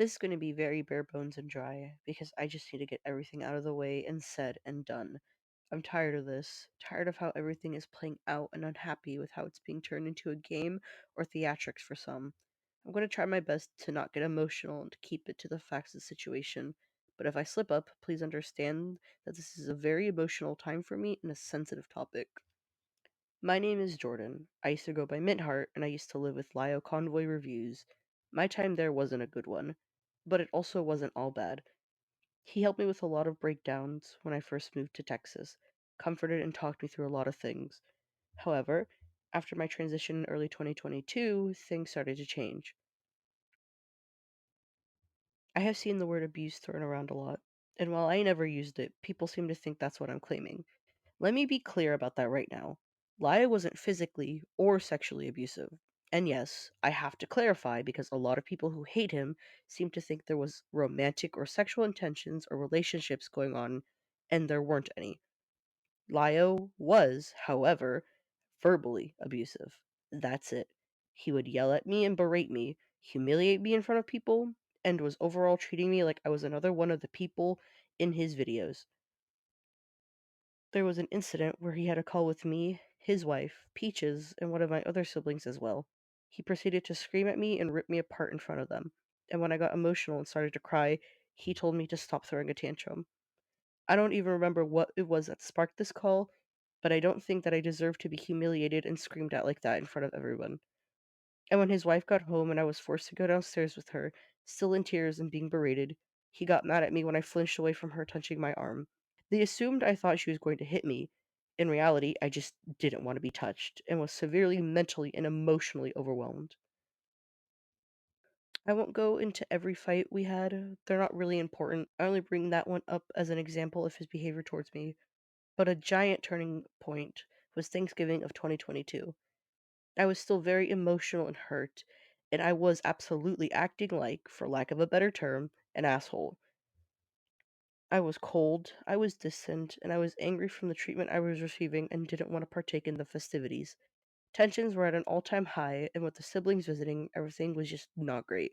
This is going to be very bare bones and dry because I just need to get everything out of the way and said and done. I'm tired of this, tired of how everything is playing out and unhappy with how it's being turned into a game or theatrics for some. I'm going to try my best to not get emotional and to keep it to the facts of the situation. But if I slip up, please understand that this is a very emotional time for me and a sensitive topic. My name is Jordan. I used to go by Mint Heart, and I used to live with Lio Convoy Reviews. My time there wasn't a good one, but it also wasn't all bad. He helped me with a lot of breakdowns when I first moved to Texas, comforted and talked me through a lot of things. However, after my transition in early 2022, things started to change. I have seen the word abuse thrown around a lot, and while I never used it, people seem to think that's what I'm claiming. Let me be clear about that right now. Laya wasn't physically or sexually abusive. And yes, I have to clarify because a lot of people who hate him seem to think there was romantic or sexual intentions or relationships going on, and there weren't any. Lio was, however, verbally abusive. That's it. He would yell at me and berate me, humiliate me in front of people, and was overall treating me like I was another one of the people in his videos. There was an incident where he had a call with me, his wife, Peaches, and one of my other siblings as well. He proceeded to scream at me and rip me apart in front of them. And when I got emotional and started to cry, he told me to stop throwing a tantrum. I don't even remember what it was that sparked this call, but I don't think that I deserve to be humiliated and screamed at like that in front of everyone. And when his wife got home and I was forced to go downstairs with her, still in tears and being berated, he got mad at me when I flinched away from her touching my arm. They assumed I thought she was going to hit me. In reality, I just didn't want to be touched and was severely mentally and emotionally overwhelmed. I won't go into every fight we had. They're not really important. I only bring that one up as an example of his behavior towards me. But a giant turning point was Thanksgiving of 2022. I was still very emotional and hurt, and I was absolutely acting like, for lack of a better term, an asshole. I was cold, I was distant, and I was angry from the treatment I was receiving and didn't want to partake in the festivities. Tensions were at an all time high, and with the siblings visiting, everything was just not great.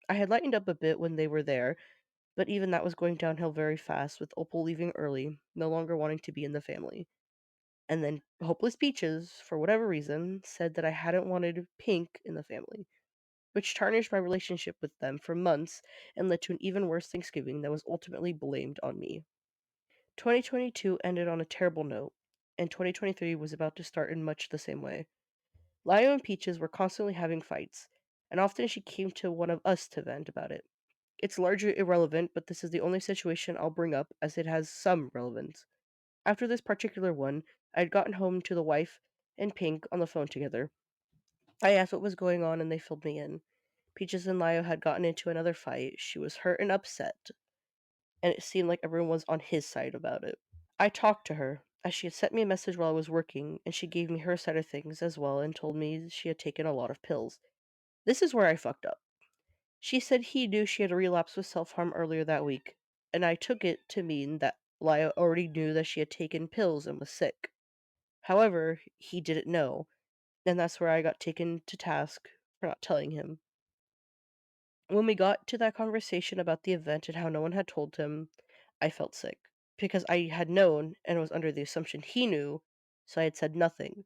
I had lightened up a bit when they were there, but even that was going downhill very fast, with Opal leaving early, no longer wanting to be in the family. And then Hopeless Peaches, for whatever reason, said that I hadn't wanted Pink in the family, which tarnished my relationship with them for months and led to an even worse Thanksgiving that was ultimately blamed on me. 2022 ended on a terrible note, and 2023 was about to start in much the same way. Lio and Peaches were constantly having fights, and often she came to one of us to vent about it. It's largely irrelevant, but this is the only situation I'll bring up as it has some relevance. After this particular one, I had gotten home to the wife and Pink on the phone together. I asked what was going on, and they filled me in. Peaches and Lio had gotten into another fight. She was hurt and upset, and it seemed like everyone was on his side about it. I talked to her, as she had sent me a message while I was working, and she gave me her side of things as well and told me she had taken a lot of pills. This is where I fucked up. She said he knew she had a relapse with self harm earlier that week, and I took it to mean that Lio already knew that she had taken pills and was sick. However, he didn't know, and that's where I got taken to task for not telling him. When we got to that conversation about the event and how no one had told him, I felt sick because I had known and was under the assumption he knew, so I had said nothing.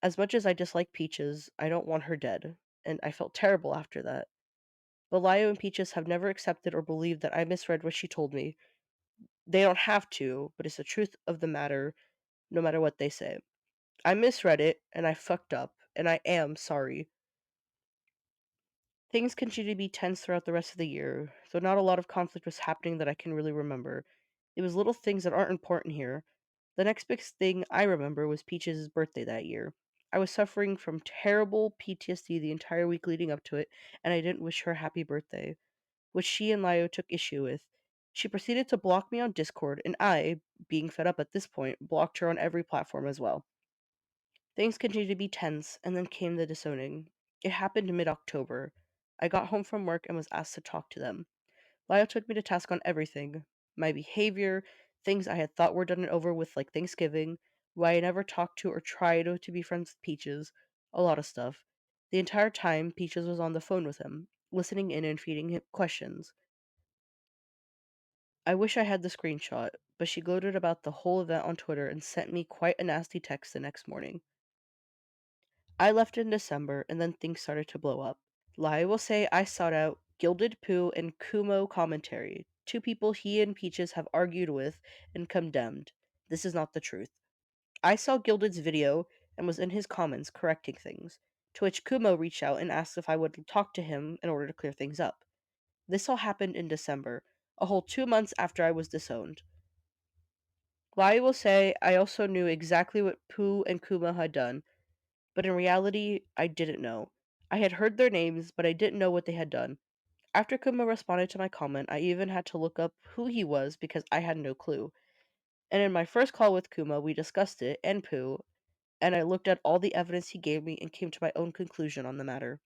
As much as I dislike Peaches, I don't want her dead, and I felt terrible after that. But Lio and Peaches have never accepted or believed that I misread what she told me. They don't have to, but it's the truth of the matter, no matter what they say. I misread it, and I fucked up, and I am sorry. Things continued to be tense throughout the rest of the year, though not a lot of conflict was happening that I can really remember. It was little things that aren't important here. The next big thing I remember was Peaches' birthday that year. I was suffering from terrible PTSD the entire week leading up to it, and I didn't wish her happy birthday, which she and Lio took issue with. She proceeded to block me on Discord, and I, being fed up at this point, blocked her on every platform as well. Things continued to be tense, and then came the disowning. It happened mid October. I got home from work and was asked to talk to them. Lyle took me to task on everything: my behavior, things I had thought were done and over with, like Thanksgiving, why I never talked to or tried to be friends with Peaches, a lot of stuff. The entire time, Peaches was on the phone with him. listening in and feeding him questions. I wish I had the screenshot, but she gloated about the whole event on Twitter and sent me quite a nasty text the next morning. I left in December, and then things started to blow up. Lai will say I sought out Gilded Pooh and Kumo commentary, two people he and Peaches have argued with and condemned. This is not the truth. I saw Gilded's video and was in his comments correcting things, to which Kumo reached out and asked if I would talk to him in order to clear things up. This all happened in December, a whole 2 months after I was disowned. Lai will say I also knew exactly what Pooh and Kumo had done, but in reality, I didn't know. I had heard their names, but I didn't know what they had done. After Kuma responded to my comment, I even had to look up who he was because I had no clue. And in my first call with Kuma, we discussed it and Pooh, and I looked at all the evidence he gave me and came to my own conclusion on the matter.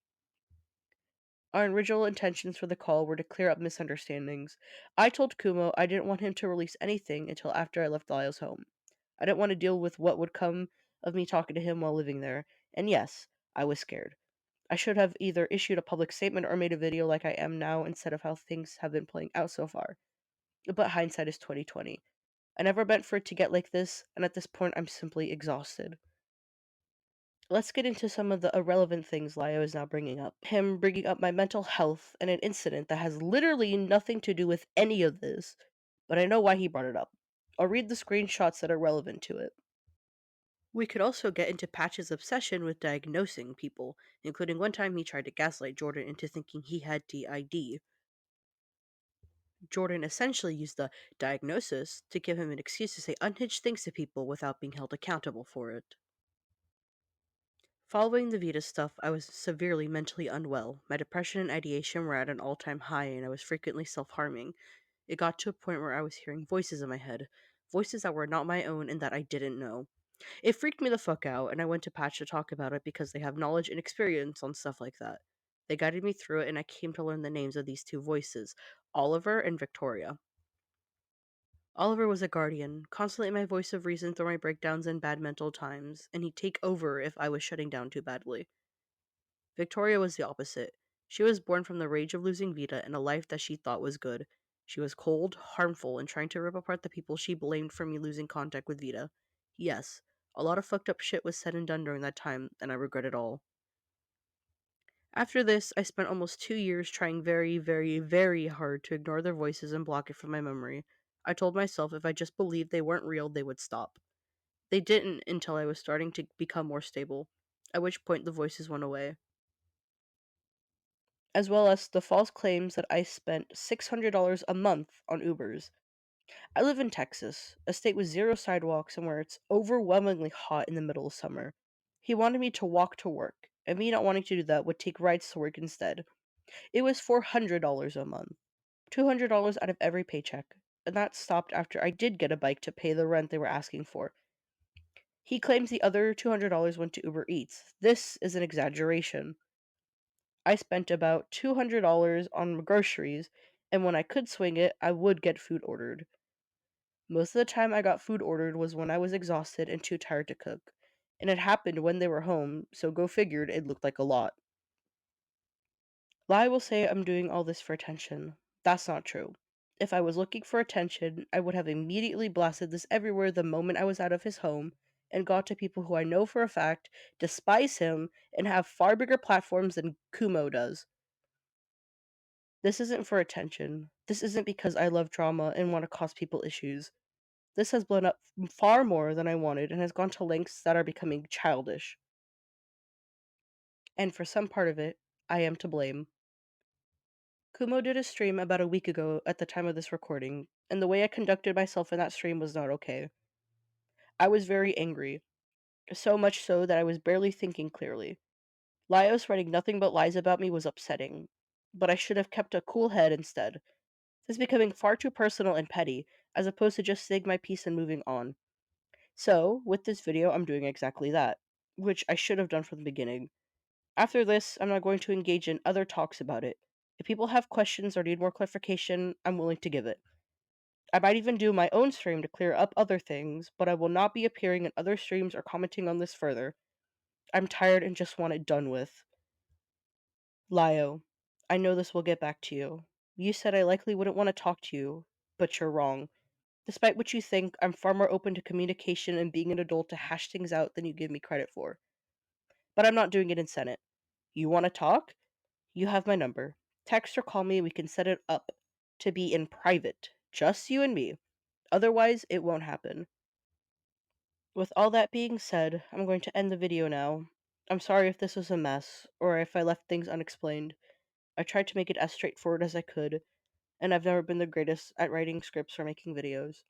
Our original intentions for the call were to clear up misunderstandings. I told Kumo I didn't want him to release anything until after I left Lyle's home. I didn't want to deal with what would come of me talking to him while living there, and yes, I was scared. I should have either issued a public statement or made a video like I am now instead of how things have been playing out so far. But hindsight is 2020. I never meant for it to get like this, and at this point I'm simply exhausted. Let's get into some of the irrelevant things Lio is now bringing up. Him bringing up my mental health and an incident that has literally nothing to do with any of this, but I know why he brought it up. I'll read the screenshots that are relevant to it. We could also get into Patch's obsession with diagnosing people, including one time he tried to gaslight Jordan into thinking he had DID. Jordan essentially used the diagnosis to give him an excuse to say unhinged things to people without being held accountable for it. Following the Vita stuff, I was severely mentally unwell. My depression and ideation were at an all time high, and I was frequently self harming. It got to a point where I was hearing voices in my head, voices that were not my own and that I didn't know. It freaked me the fuck out, and I went to Patch to talk about it because they have knowledge and experience on stuff like that. They guided me through it, and I came to learn the names of these two voices, Oliver and Victoria. Oliver was a guardian, constantly my voice of reason through my breakdowns and bad mental times, and he'd take over if I was shutting down too badly. Victoria was the opposite. She was born from the rage of losing Vita and a life that she thought was good. She was cold, harmful, and trying to rip apart the people she blamed for me losing contact with Vita. Yes, a lot of fucked up shit was said and done during that time, and I regret it all. After this, I spent almost 2 years trying very, very, very hard to ignore their voices and block it from my memory. I told myself if I just believed they weren't real, they would stop. They didn't until I was starting to become more stable, at which point the voices went away. As well as the false claims that I spent $600 a month on Ubers. I live in Texas, a state with zero sidewalks and where it's overwhelmingly hot in the middle of summer. He wanted me to walk to work, and me not wanting to do that would take rides to work instead. It was $400 a month, $200 out of every paycheck, and that stopped after I did get a bike to pay the rent they were asking for. He claims the other $200 went to Uber Eats. This is an exaggeration. I spent about $200 on groceries, and when I could swing it, I would get food ordered. Most of the time I got food ordered was when I was exhausted and too tired to cook, and it happened when they were home, so go figured it looked like a lot. Lai will say I'm doing all this for attention. That's not true. If I was looking for attention, I would have immediately blasted this everywhere the moment I was out of his home and got to people who I know for a fact despise him and have far bigger platforms than Kumo does. This isn't for attention. This isn't because I love drama and want to cause people issues. This has blown up far more than I wanted and has gone to lengths that are becoming childish. And for some part of it, I am to blame. Kumo did a stream about a week ago at the time of this recording, and the way I conducted myself in that stream was not okay. I was very angry, so much so that I was barely thinking clearly. Laios writing nothing but lies about me was upsetting, but I should have kept a cool head instead. This is becoming far too personal and petty, as opposed to just saying my piece and moving on. So, with this video, I'm doing exactly that, which I should have done from the beginning. After this, I'm not going to engage in other talks about it. If people have questions or need more clarification, I'm willing to give it. I might even do my own stream to clear up other things, but I will not be appearing in other streams or commenting on this further. I'm tired and just want it done with. Lio. I know this will get back to you. You said I likely wouldn't want to talk to you, but you're wrong. Despite what you think, I'm far more open to communication and being an adult to hash things out than you give me credit for. But I'm not doing it in Senate. You want to talk? You have my number. Text or call me, we can set it up to be in private. Just you and me. Otherwise, it won't happen. With all that being said, I'm going to end the video now. I'm sorry if this was a mess, or if I left things unexplained. I tried to make it as straightforward as I could, and I've never been the greatest at writing scripts or making videos.